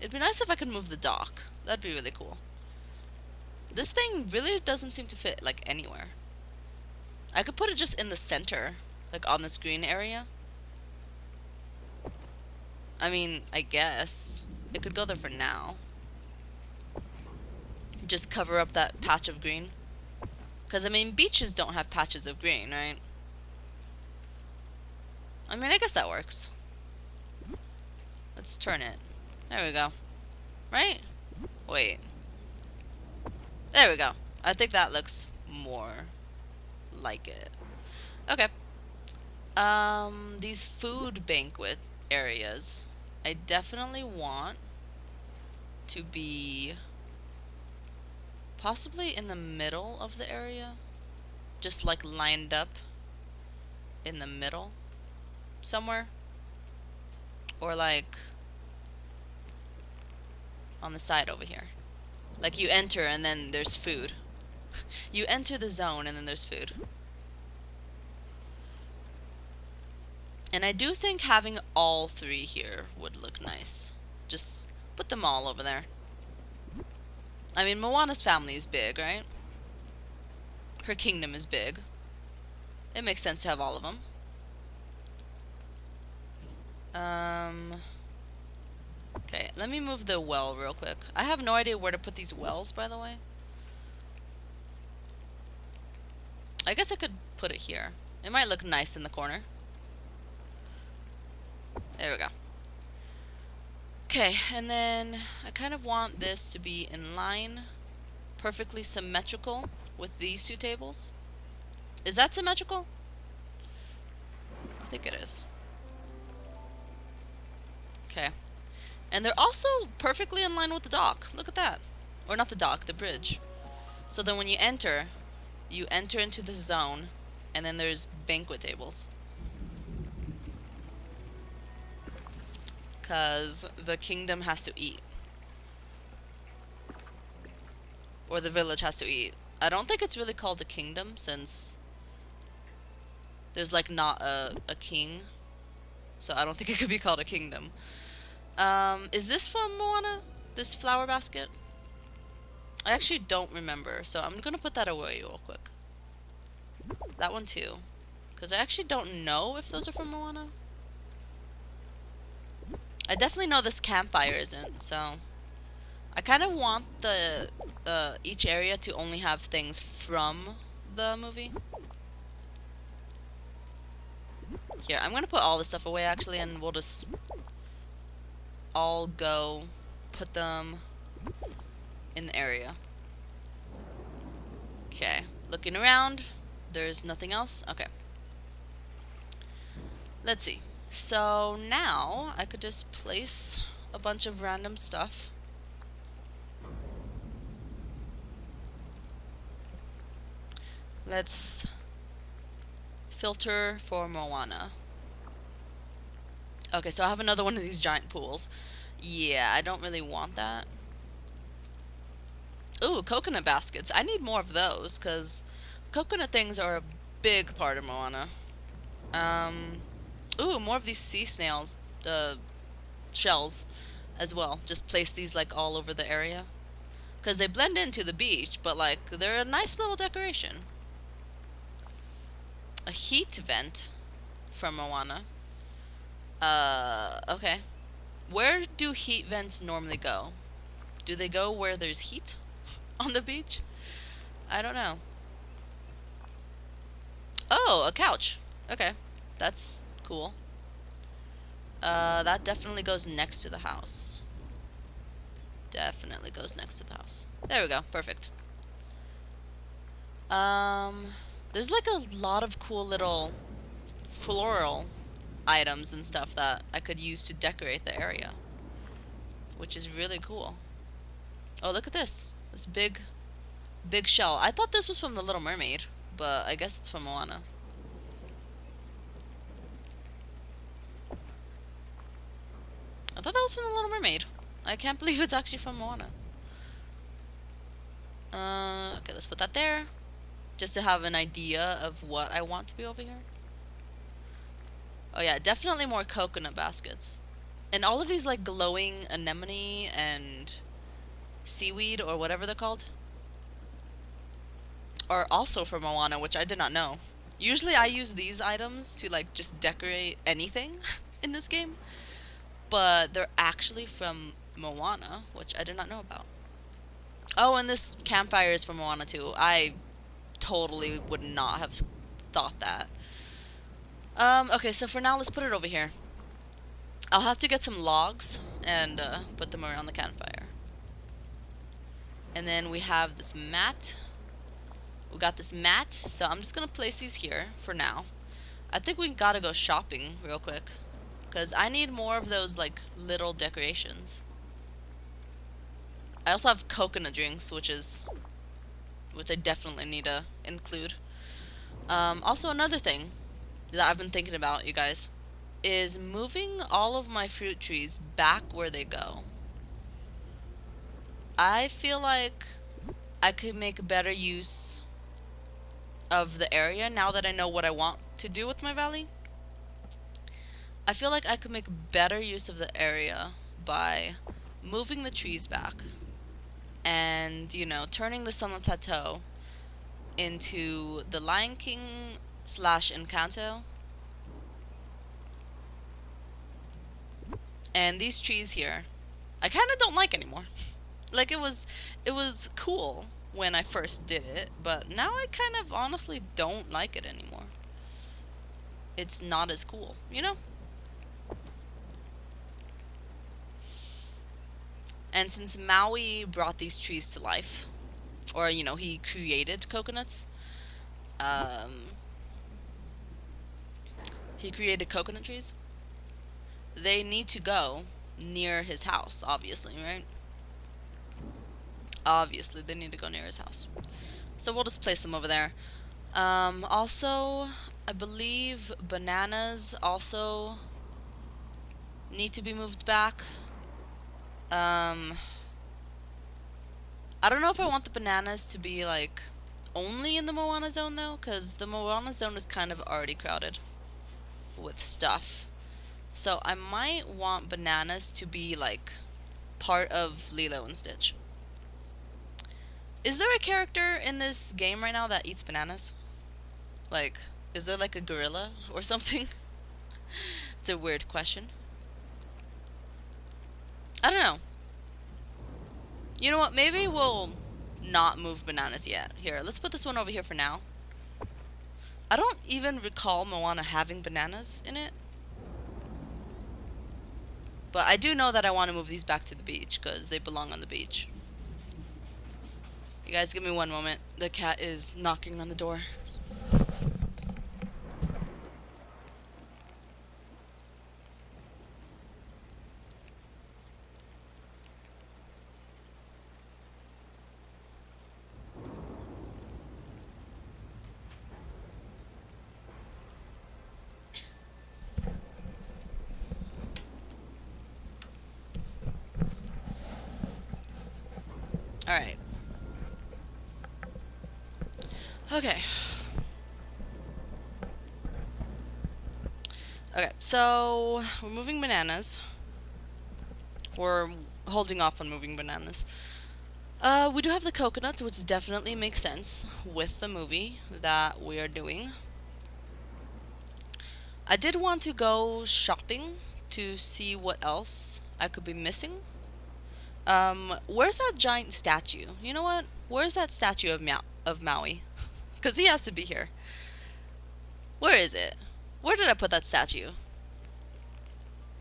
It'd be nice if I could move the dock. That'd be really cool. This thing really doesn't seem to fit, like, anywhere. I could put it just in the center, like on this green area. I mean, I guess it could go there for now. Just cover up that patch of green. Because, I mean, beaches don't have patches of green, right? I mean, I guess that works. Let's turn it. There we go. Right? Wait. There we go. I think that looks more like it. Okay. These food banquet areas, I definitely want to be possibly in the middle of the area, just like lined up in the middle somewhere. Or like on the side over here. Like you enter and then there's food. You enter the zone and then there's food. And I do think having all three here would look nice. Just put them all over there. I mean, Moana's family is big, right? Her kingdom is big. It makes sense to have all of them. Okay, let me move the well real quick. I have no idea where to put these wells, by the way. I guess I could put it here. It might look nice in the corner. There we go. Okay, and then I kind of want this to be in line, perfectly symmetrical with these two tables. Is that symmetrical? I think it is. Okay. And they're also perfectly in line with the dock. Look at that. Or not the dock, the bridge. So then when you enter into the zone, and then there's banquet tables. Because the kingdom has to eat. Or the village has to eat. I don't think it's really called a kingdom, since there's like not a king. So I don't think it could be called a kingdom. Is this from Moana? This flower basket? I actually don't remember, so I'm gonna put that away real quick. That one too. Because I actually don't know if those are from Moana. I definitely know this campfire isn't, so I kind of want the each area to only have things from the movie. Here, I'm gonna put all this stuff away actually, and we'll just all go put them in the area. Okay, looking around, there's nothing else. Okay. Let's see. So now I could just place a bunch of random stuff. Let's filter for Moana. Okay, so I have another one of these giant pools. Yeah, I don't really want that. Ooh, coconut baskets. I need more of those, because coconut things are a big part of Moana. Ooh, more of these sea snails, shells as well. Just place these like all over the area. Because they blend into the beach, but like they're a nice little decoration. A heat vent from Moana. Okay. Where do heat vents normally go? Do they go where there's heat on the beach? I don't know. Oh, a couch. Okay. That's cool. That definitely goes next to the house. Definitely goes next to the house. There we go. Perfect. There's like a lot of cool little floral items and stuff that I could use to decorate the area, which is really cool. Oh, look at this. This big shell. I thought this was from The Little Mermaid, but I guess it's from Moana. I thought that was from The Little Mermaid. I can't believe it's actually from Moana. Okay, let's put that there. Just to have an idea of what I want to be over here. Oh yeah, definitely more coconut baskets. And all of these like glowing anemone and seaweed or whatever they're called are also from Moana, which I did not know. Usually I use these items to like just decorate anything in this game. But they're actually from Moana, which I did not know about. Oh, and this campfire is from Moana too. I totally would not have thought that. Okay, so for now, let's put it over here. I'll have to get some logs and put them around the campfire. And then we have this mat. We got this mat, so I'm just gonna place these here for now. I think we gotta go shopping real quick, because I need more of those like little decorations. I also have coconut drinks, which I definitely need to include. Also another thing, that I've been thinking about, you guys, is moving all of my fruit trees back where they go. I feel like I could make better use of the area now that I know what I want to do with my valley. I feel like I could make better use of the area by moving the trees back and, you know, turning the Sunlit Plateau into the Lion King slash Encanto. And these trees here, I kind of don't like anymore. Like it was cool when I first did it, but now I kind of honestly don't like it anymore. It's not as cool, you know? And since Maui brought these trees to life, or you know, he created coconuts, um, he created coconut trees. They need to go near his house, obviously, right? Obviously, they need to go near his house. So we'll just place them over there. Also, I believe bananas also need to be moved back. Um, I don't know if I want the bananas to be like only in the Moana zone though, because the Moana zone is kind of already crowded with stuff. So I might want bananas to be like part of Lilo and Stitch. Is there a character in this game right now that eats bananas? Like, is there like a gorilla or something? It's a weird question. I don't know. You know what? Maybe we'll not move bananas yet. Here, let's put this one over here for now. I don't even recall Moana having bananas in it. But I do know that I want to move these back to the beach because they belong on the beach. You guys give me one moment. The cat is knocking on the door. Alright. Okay. Okay, so we're moving bananas. We're holding off on moving bananas. We do have the coconuts, which definitely makes sense with the movie that we are doing. I did want to go shopping to see what else I could be missing. Where's that giant statue? You know what? Where's that statue of Maui? Because he has to be here. Where is it? Where did I put that statue?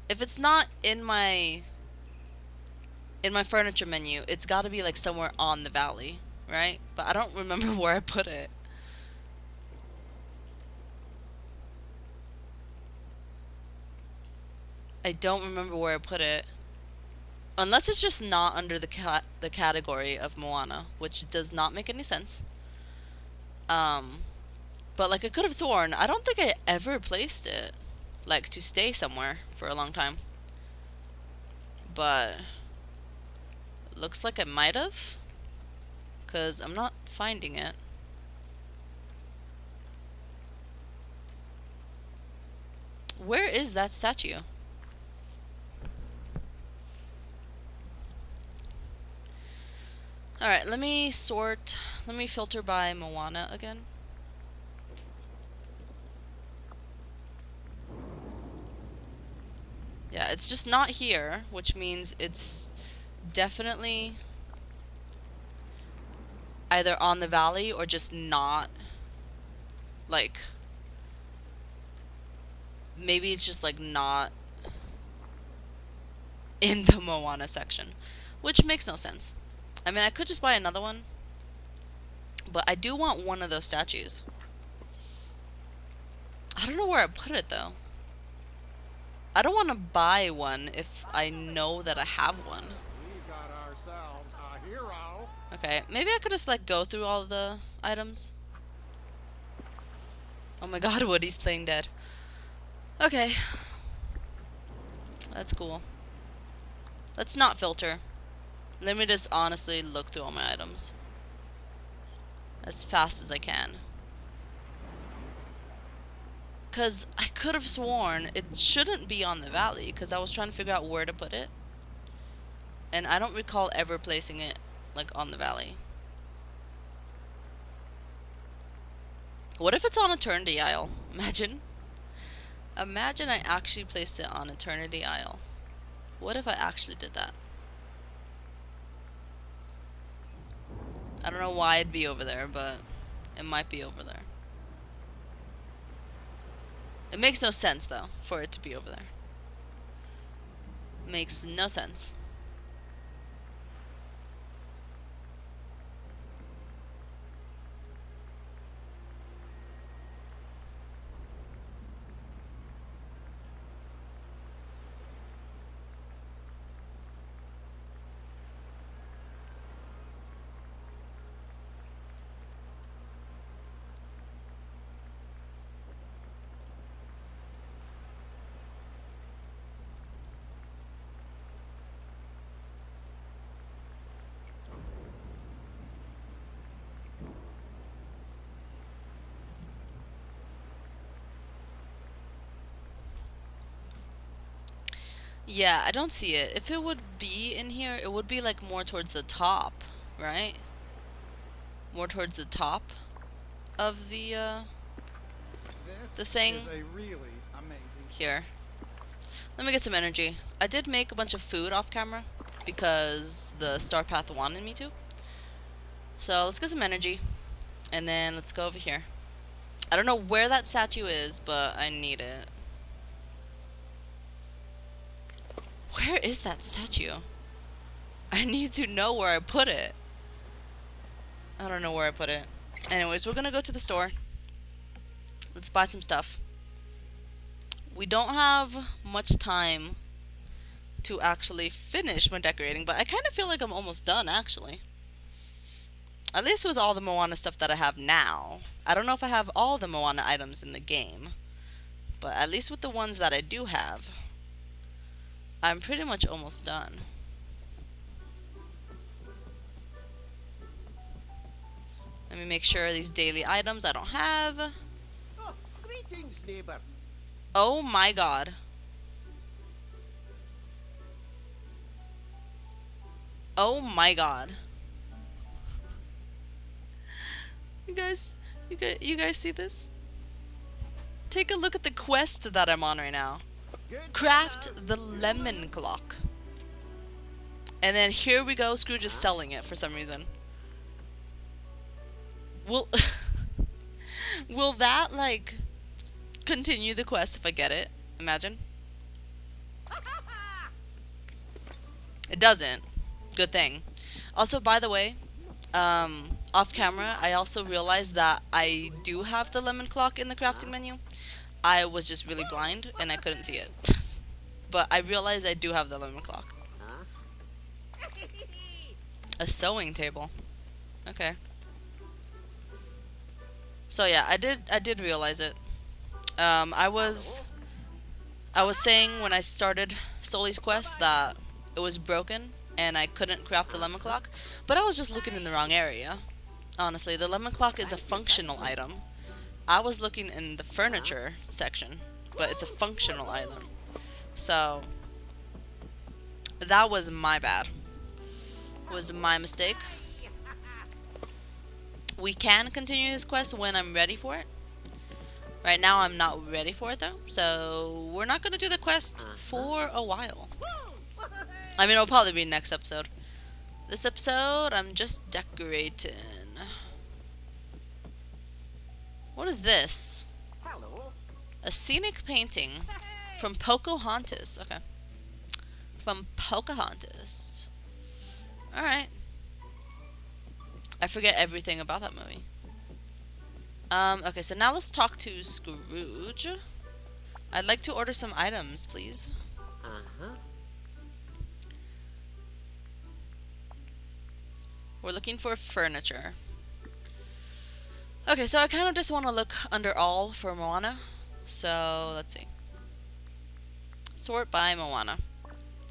If it's not in my furniture menu, it's got to be like somewhere on the valley, right? But I don't remember where I put it. I don't remember where I put it. Unless it's just not under the category of Moana, which does not make any sense. But like I could have sworn, I don't think I ever placed it, like to stay somewhere for a long time. But looks like I might have, cause I'm not finding it. Where is that statue? Alright, let me filter by Moana again. Yeah, it's just not here, which means it's definitely either on the valley or just not, like, maybe it's just like not in the Moana section, which makes no sense. I mean, I could just buy another one, but I do want one of those statues. I don't know where I put it though. I don't want to buy one if I know that I have one. We got ourselves a hero. Okay, maybe I could just like go through all the items. Oh my god, Woody's playing dead. Okay. That's cool. Let's not filter. Let me just honestly look through all my items as fast as I can. Because I could have sworn it shouldn't be on the valley, because I was trying to figure out where to put it. And I don't recall ever placing it, like, on the valley. What if it's on Eternity Isle? Imagine. Imagine I actually placed it on Eternity Isle. What if I actually did that? I don't know why it'd be over there, but it might be over there. It makes no sense, though, for it to be over there. Makes no sense. Yeah, I don't see it. If it would be in here, it would be like more towards the top, right? More towards the top of the thing. This is a really amazing. Here. Let me get some energy. I did make a bunch of food off camera because the Star Path wanted me to. So let's get some energy. And then let's go over here. I don't know where that statue is, but I need it. Where is that statue? I need to know where I put it. I don't know where I put it. Anyways, we're gonna go to the store. Let's buy some stuff. We don't have much time to actually finish my decorating, but I kind of feel like I'm almost done, actually. At least with all the Moana stuff that I have now. I don't know if I have all the Moana items in the game, but at least with the ones that I do have, I'm pretty much almost done. Let me make sure these daily items I don't have. Oh, greetings, neighbor. Oh my god. Oh my god. You guys see this? Take a look at the quest that I'm on right now. Craft the lemon clock. And then here we go, Scrooge is selling it for some reason. Will will that like continue the quest if I get it? Imagine. It doesn't. Good thing. Also, by the way, off camera, I also realized that I do have the lemon clock in the crafting menu. I was just really blind and I couldn't see it. But I realized I do have the lemon clock. A sewing table. Okay. So yeah, I did realize it. I was saying when I started Stoli's quest that it was broken and I couldn't craft the lemon clock, but I was just looking in the wrong area. Honestly, the lemon clock is a functional item. I was looking in the furniture section, but it's a functional item. So that was my bad. It was my mistake. We can continue this quest when I'm ready for it. Right now I'm not ready for it though, so we're not going to do the quest for a while. I mean, it'll probably be next episode. This episode, I'm just decorating. What is this? Hello. A scenic painting from Pocahontas. Okay. From Pocahontas. Alright. I forget everything about that movie. Okay, so now let's talk to Scrooge. I'd like to order some items, please. We're looking for furniture. Okay, so I kind of just want to look under all for Moana. So let's see. Sort by Moana.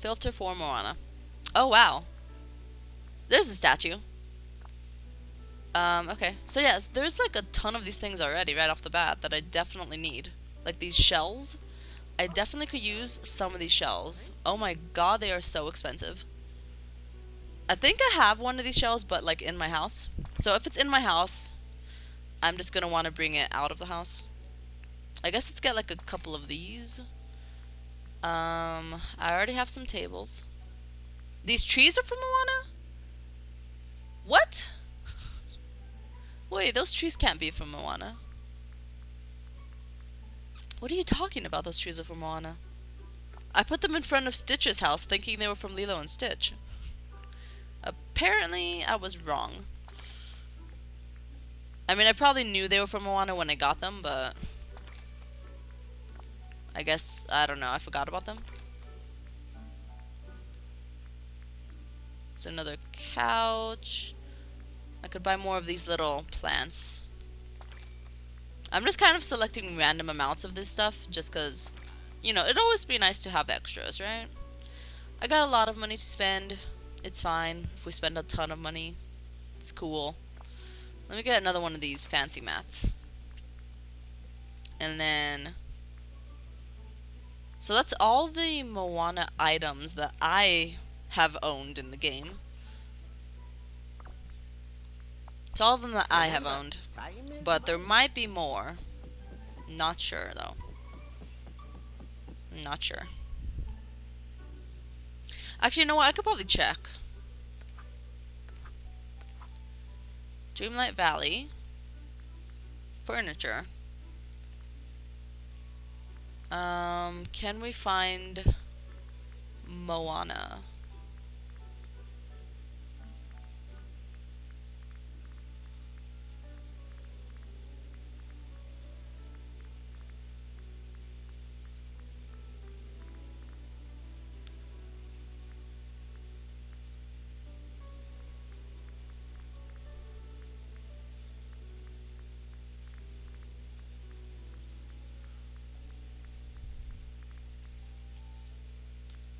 Filter for Moana. Oh wow, there's a statue. Okay. So yes, there's like a ton of these things already right off the bat that I definitely need. Like these shells. I definitely could use some of these shells. Oh my god, they are so expensive. I think I have one of these shells, but like in my house. So if it's in my house, I'm just gonna want to bring it out of the house. I guess let's get like a couple of these. I already have some tables. These trees are from Moana? What? Wait, those trees can't be from Moana. What are you talking about? Those trees are from Moana. I put them in front of Stitch's house thinking they were from Lilo and Stitch. Apparently, I was wrong. I mean, I probably knew they were from Moana when I got them, but I guess, I don't know, I forgot about them. There's another couch. I could buy more of these little plants. I'm just kind of selecting random amounts of this stuff just because, you know, it'd always be nice to have extras, right? I got a lot of money to spend. It's fine if we spend a ton of money. It's cool. Let me get another one of these fancy mats. And then... So that's all the Moana items that I have owned in the game. It's all of them that I have owned. But there might be more. Not sure, though. Not sure. Actually, you know what? I could probably check. Dreamlight Valley. Furniture. Can we find Moana?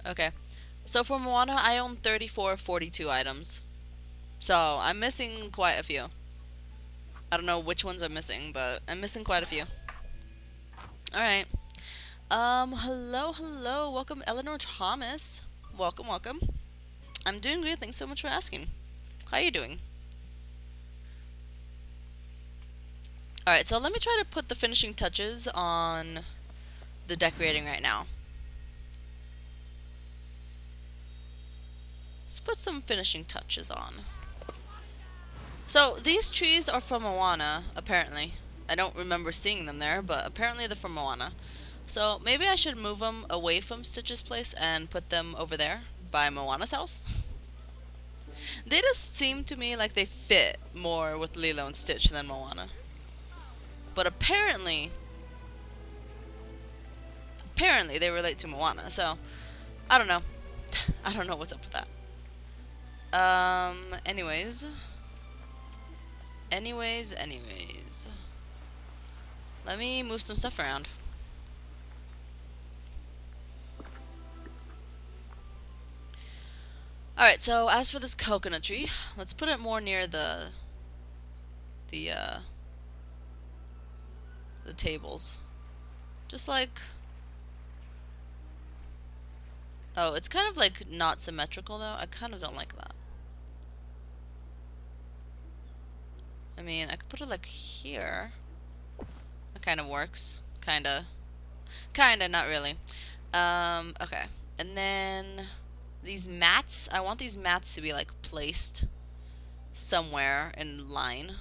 Okay. So for Moana, I own 34 of 42 items. So I'm missing quite a few. I don't know which ones I'm missing, but I'm missing quite a few. Alright. Hello, hello. Welcome, Eleanor Thomas. Welcome, welcome. I'm doing great. Thanks so much for asking. How are you doing? Alright, so let me try to put the finishing touches on the decorating right now. Let's put some finishing touches on. So, these trees are from Moana, apparently. I don't remember seeing them there, but apparently they're from Moana. So, maybe I should move them away from Stitch's place and put them over there by Moana's house. They just seem to me like they fit more with Lilo and Stitch than Moana. But apparently they relate to Moana, so I don't know. I don't know what's up with that. Anyways. Let me move some stuff around. Alright, so as for this coconut tree, let's put it more near the tables. Just like... Oh, it's kind of like not symmetrical though. I kind of don't like that. I mean, I could put it like here. That kind of works. Kinda, not really. Okay. And then these mats, I want these mats to be like placed somewhere in line.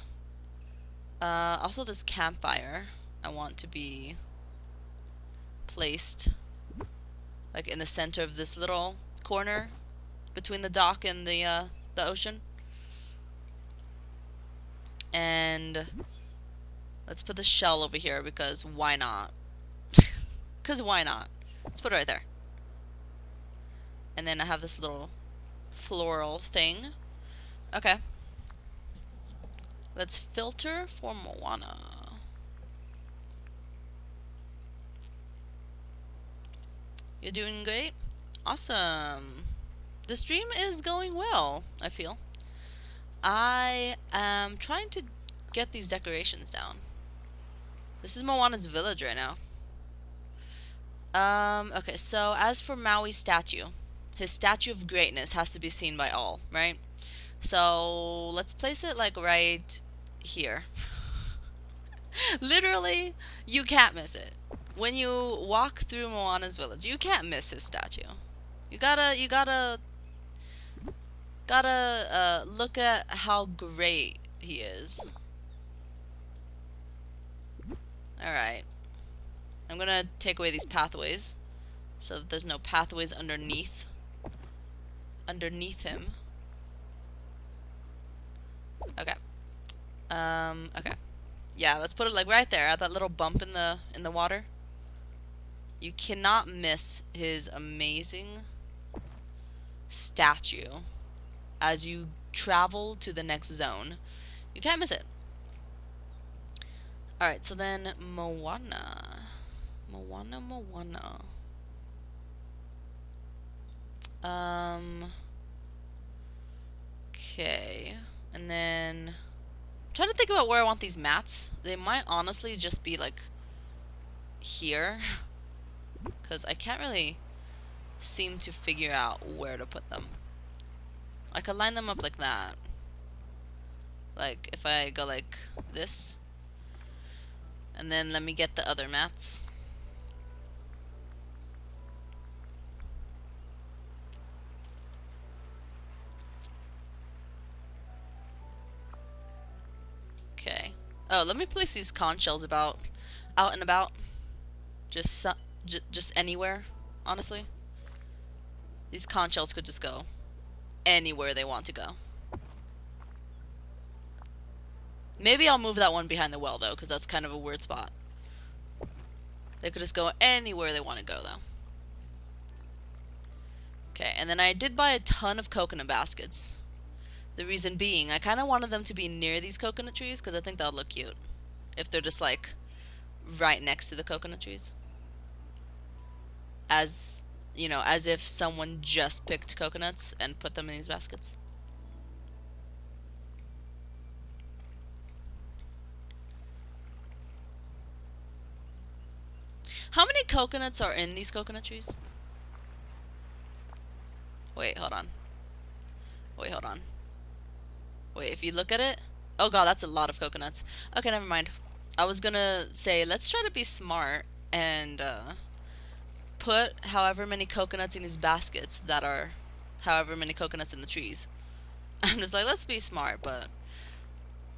Also this campfire, I want to be placed like in the center of this little corner between the dock and the ocean. And let's put the shell over here because why not? Because why not? Let's put it right there. And then I have this little floral thing. Okay. Let's filter for Moana. You're doing great? Awesome. The stream is going well, I feel. I am trying to get these decorations down. This is Moana's village right now. Okay, so as for Maui's statue, his statue of greatness has to be seen by all, right? So let's place it like right here. Literally, you can't miss it. When you walk through Moana's village, you can't miss his statue. You gotta look at how great he is. Alright. I'm gonna take away these pathways so that there's no pathways underneath him. Okay. Okay. Yeah, let's put it like right there at that little bump in the water. You cannot miss his amazing statue as you travel to the next zone. You can't miss it. Alright, so then Moana. Moana. Okay. And then I'm trying to think about where I want these mats. They might honestly just be like here. Because I can't really seem to figure out where to put them. I could line them up like that. Like if I go like this. And then let me get the other mats. Okay. Oh, let me place these conch shells out and about. Just anywhere, honestly. These conch shells could just go anywhere they want to go. Maybe I'll move that one behind the well, though, because that's kind of a weird spot. They could just go anywhere they want to go, though. Okay, and then I did buy a ton of coconut baskets. The reason being, I kind of wanted them to be near these coconut trees, because I think that would look cute. If they're just, like, right next to the coconut trees. As, you know, as if someone just picked coconuts and put them in these baskets. How many coconuts are in these coconut trees? Wait, hold on. Wait, if you look at it... Oh god, that's a lot of coconuts. Okay, never mind. I was gonna say, let's try to be smart and put however many coconuts in these baskets that are however many coconuts in the trees. I'm just like, let's be smart, but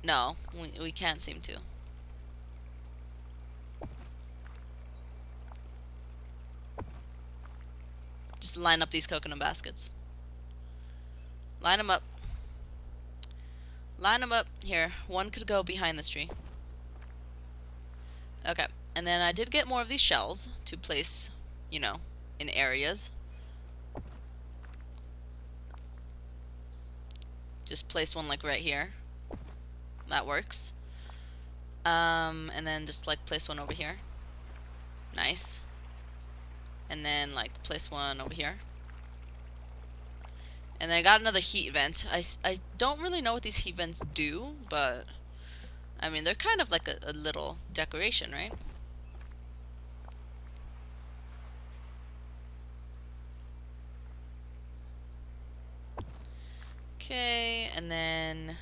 no, we can't seem to. Just line up these coconut baskets. Line them up. Line them up. Here, one could go behind this tree. Okay, and then I did get more of these shells to place, you know, in areas. Just place one like right here. That works. And then just like place one over here. Nice. And then like place one over here. And then I got another heat vent. I don't really know what these heat vents do, but I mean, they're kind of like a little decoration, right? Okay, and then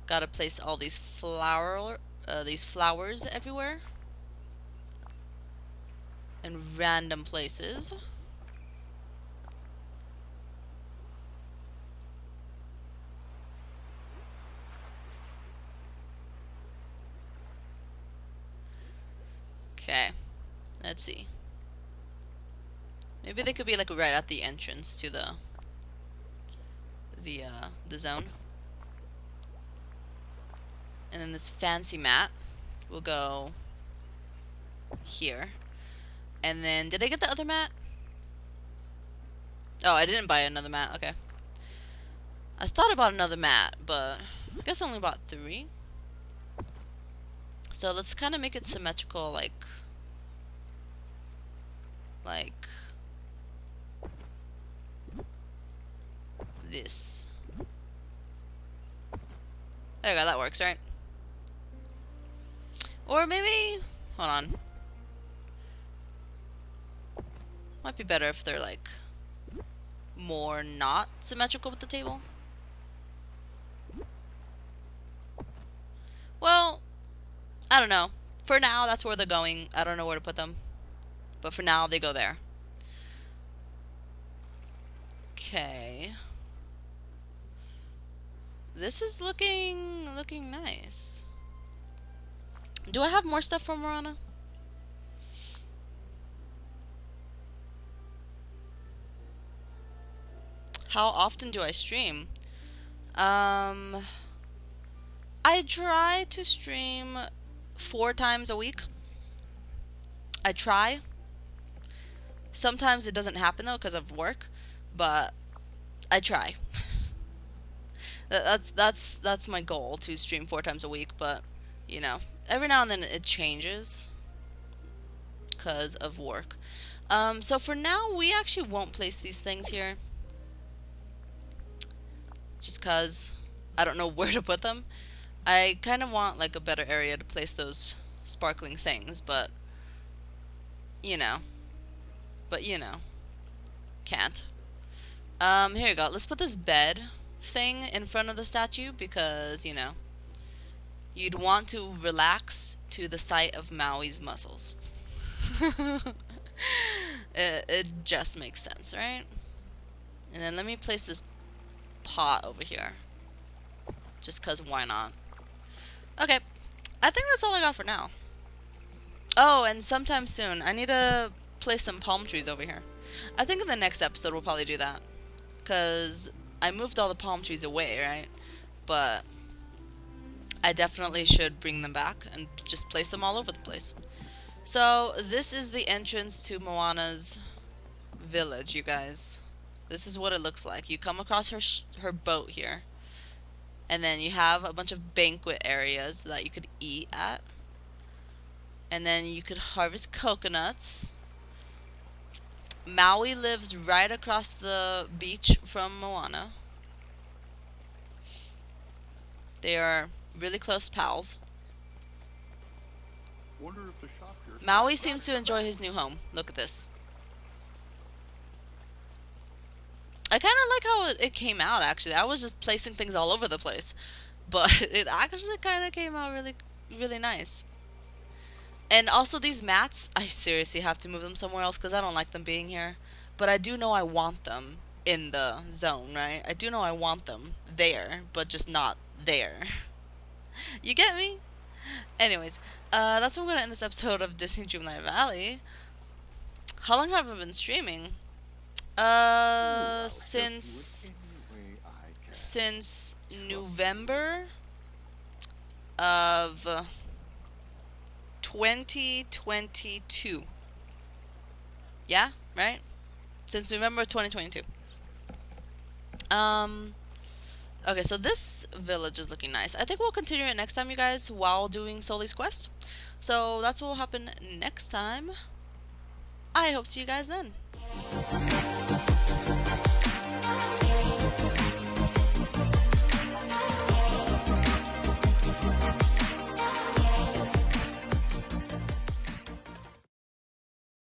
gotta place all these flowers everywhere in random places. Okay, let's see. Maybe they could be like right at the entrance to the zone. And then this fancy mat will go here. And then, did I get the other mat? Oh, I didn't buy another mat. Okay. I thought about another mat, but I guess I only bought 3. So let's kind of make it symmetrical, like this. There you go, that works, right? Or maybe, hold on. Might be better if they're like more not symmetrical with the table. Well, I don't know. For now, that's where they're going. I don't know where to put them. But for now, they go there. Okay. This is looking nice. Do I have more stuff from Moana? How often do I stream? I try to stream 4 times a week. I try. Sometimes it doesn't happen though because of work, but I try. That's my goal, to stream 4 times a week, but you know, every now and then it changes because of work. So for now, we actually won't place these things here, just because I don't know where to put them. I kind of want like a better area to place those sparkling things, but you know, can't. Here you go. Let's put this bed thing in front of the statue because, you know, you'd want to relax to the sight of Maui's muscles. It just makes sense, right? And then let me place this pot over here. Just because why not? Okay. I think that's all I got for now. Oh, and sometime soon, I need to place some palm trees over here. I think in the next episode we'll probably do that. Because I moved all the palm trees away, right? But I definitely should bring them back and just place them all over the place. So this is the entrance to Moana's village, you guys. This is what it looks like. You come across her boat here. And then you have a bunch of banquet areas that you could eat at. And then you could harvest coconuts. Maui lives right across the beach from Moana. They are really close pals. Maui seems to enjoy his new home. Look at this. I kind of like how it came out, actually. I was just placing things all over the place. But it actually kind of came out really, really nice. And also these mats, I seriously have to move them somewhere else because I don't like them being here. But I do know I want them in the zone, right? I do know I want them there, but just not there. You get me? Anyways, that's where I'm going to end this episode of Disney Dreamlight Valley. How long have I been streaming? Since November of 2022. Yeah, right? Since November of 2022. Okay, so this village is looking nice. I think we'll continue it next time, you guys, while doing Sully's quest. So that's what will happen next time. I hope to see you guys then.